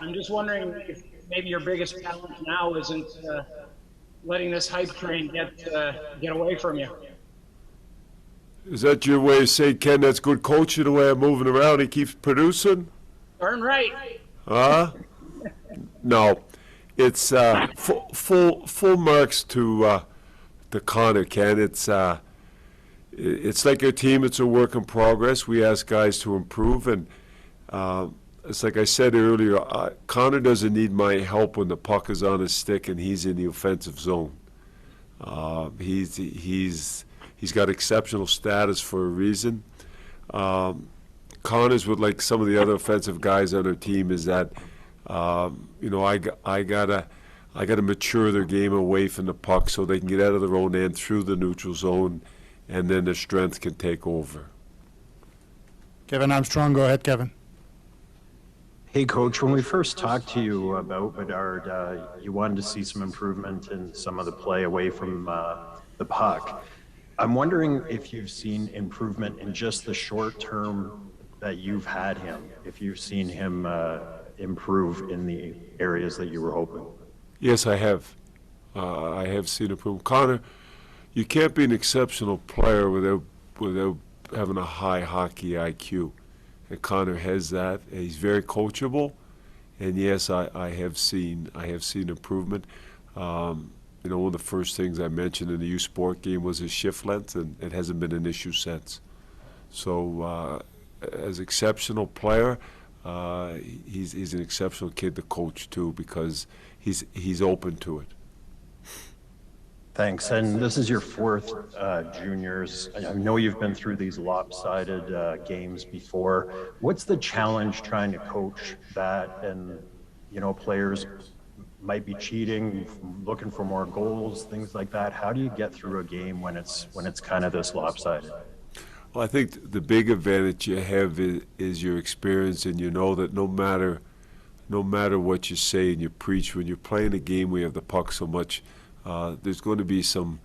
I'm just wondering if maybe your biggest challenge now isn't letting this hype train get away from you. Is that your way of saying, Ken, that's good coaching, the way I'm moving around, he keeps producing? Darn right. Huh? No. It's full marks to Connor, Ken. It's like a team, it's a work in progress. We ask guys to improve, and it's like I said earlier, Connor doesn't need my help when the puck is on his stick and he's in the offensive zone. He's got exceptional status for a reason. Connor's with like some of the other offensive guys on our team is that I gotta mature their game away from the puck so they can get out of their own end through the neutral zone, and then their strength can take over. Kevin Armstrong, go ahead, Kevin. Hey, Coach, when we first talked to you about Bedard, you wanted to see some improvement in some of the play away from the puck. I'm wondering if you've seen improvement in just the short term that you've had him, if you've seen him improve in the areas that you were hoping. Yes, I have. I have seen improvement. Connor, you can't be an exceptional player without having a high hockey IQ. And Connor has that. He's very coachable, and yes, I have seen improvement. One of the first things I mentioned in the U Sport game was his shift length, and it hasn't been an issue since. So, as exceptional player, he's an exceptional kid to coach too, because he's open to it. Thanks. And this is your fourth juniors. I know you've been through these lopsided games before. What's the challenge trying to coach that? And, players might be cheating, looking for more goals, things like that. How do you get through a game when it's kind of this lopsided? Well, I think the big advantage you have is your experience, and you know that no matter what you say and you preach, when you're playing a game where you have the puck so much, there's going to be some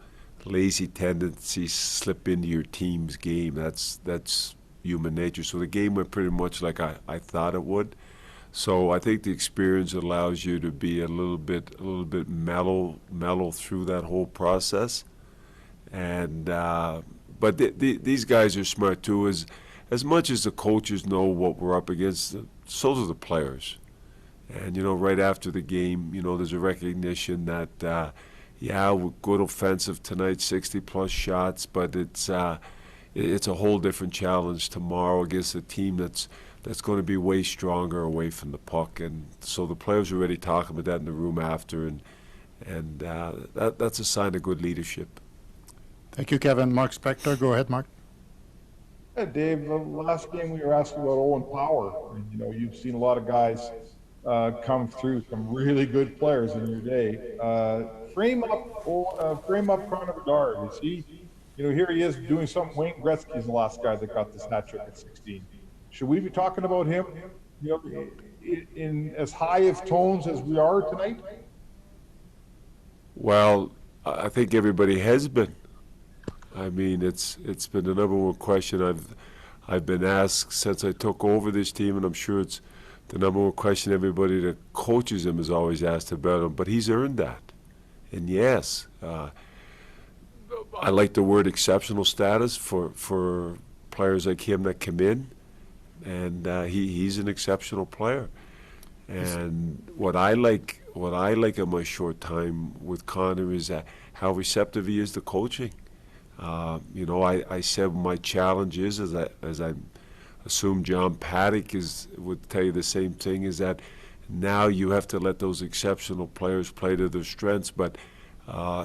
lazy tendencies slip into your team's game. That's human nature. So the game went pretty much like I thought it would. So I think the experience allows you to be a little bit mellow through that whole process. And but these guys are smart too. As much as the coaches know what we're up against, so do the players. And right after the game, there's a recognition that. We're good offensive tonight, 60-plus shots, but it's a whole different challenge tomorrow against a team that's going to be way stronger away from the puck. And so the players are already talking about that in the room after, and that's a sign of good leadership. Thank you, Kevin. Mark Spector, go ahead, Mark. Yeah, Dave, the last game we were asking about Owen Power. And, you've seen a lot of guys come through, some really good players in your day. Frame up Connor Bedard. Is he, here he is doing something. Wayne Gretzky's the last guy that got this hat trick at 16. Should we be talking about him, in as high of tones as we are tonight? Well, I think everybody has been. I mean, it's been the number one question I've been asked since I took over this team, and I'm sure it's the number one question everybody that coaches him is always asked about him. But he's earned that. And yes, I like the word exceptional status for players like him that come in, and he's an exceptional player. And what I like in my short time with Connor is how receptive he is to coaching. I said my challenge is, as I assume John Paddock would tell you the same thing, is that now you have to let those exceptional players play to their strengths, but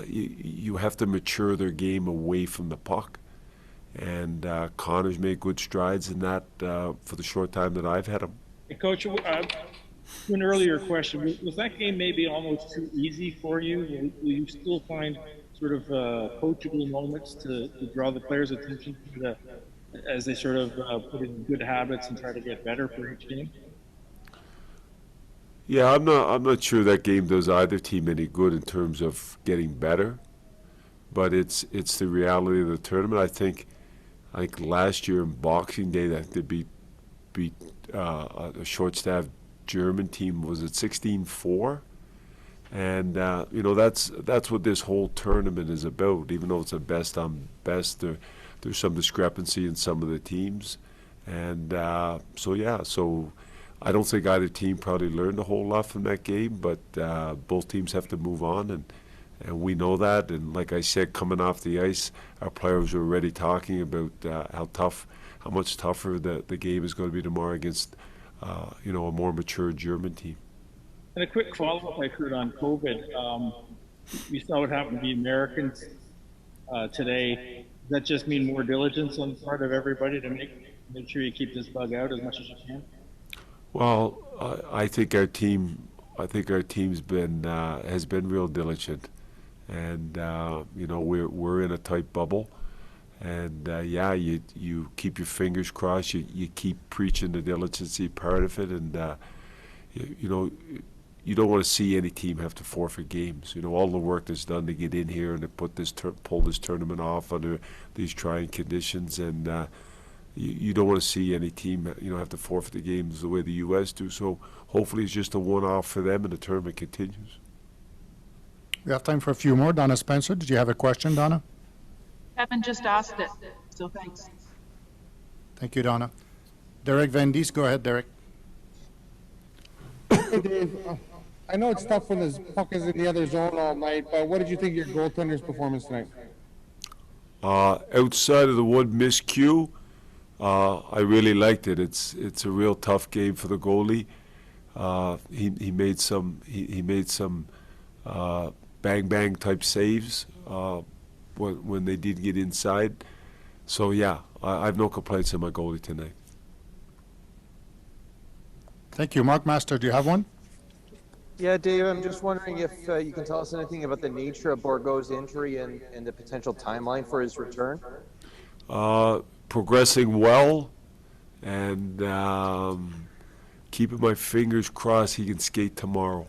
you have to mature their game away from the puck. And Connor's made good strides in that for the short time that I've had him. Hey, Coach, an earlier question, was that game maybe almost too easy for you? Will you still find sort of coachable moments to draw the players' attention as they sort of put in good habits and try to get better for each game? Yeah, I'm not sure that game does either team any good in terms of getting better, but it's the reality of the tournament. I think last year in Boxing Day, that they beat a short-staffed German team. Was it 16-4? And that's what this whole tournament is about. Even though it's a best on best, there's some discrepancy in some of the teams, and so I don't think either team probably learned a whole lot from that game. But both teams have to move on, and we know that. And like I said, coming off the ice, our players were already talking about how much tougher the game is going to be tomorrow against a more mature German team. And a quick follow-up I heard on COVID. We saw what happened to the Americans today. Does that just mean more diligence on the part of everybody to make sure you keep this bug out as much as you can? Well, I think our team's been has been real diligent, and we're in a tight bubble, and you keep your fingers crossed. You keep preaching the diligency part of it, and you don't want to see any team have to forfeit games. All the work that's done to get in here and to pull this tournament off under these trying conditions, and you don't want to see any team have to forfeit the games the way the U.S. do. So hopefully it's just a one-off for them, and the tournament continues. We have time for a few more. Donna Spencer, did you have a question, Donna? Kevin just asked it, so thanks. Thank you, Donna. Derek Van Dies, go ahead, Derek. Hey, Dave. I know it's tough when the puck is in the other zone all night, but what did you think of your goaltender's performance tonight? Outside of the one miscue, I really liked it. It's a real tough game for the goalie. He made some bang bang type saves when they did get inside. So yeah, I have no complaints on my goalie tonight. Thank you. Mark Master, do you have one? Yeah, Dave, I'm just wondering if you can tell us anything about the nature of Bourgault's injury and the potential timeline for his return. Progressing well, and keeping my fingers crossed he can skate tomorrow.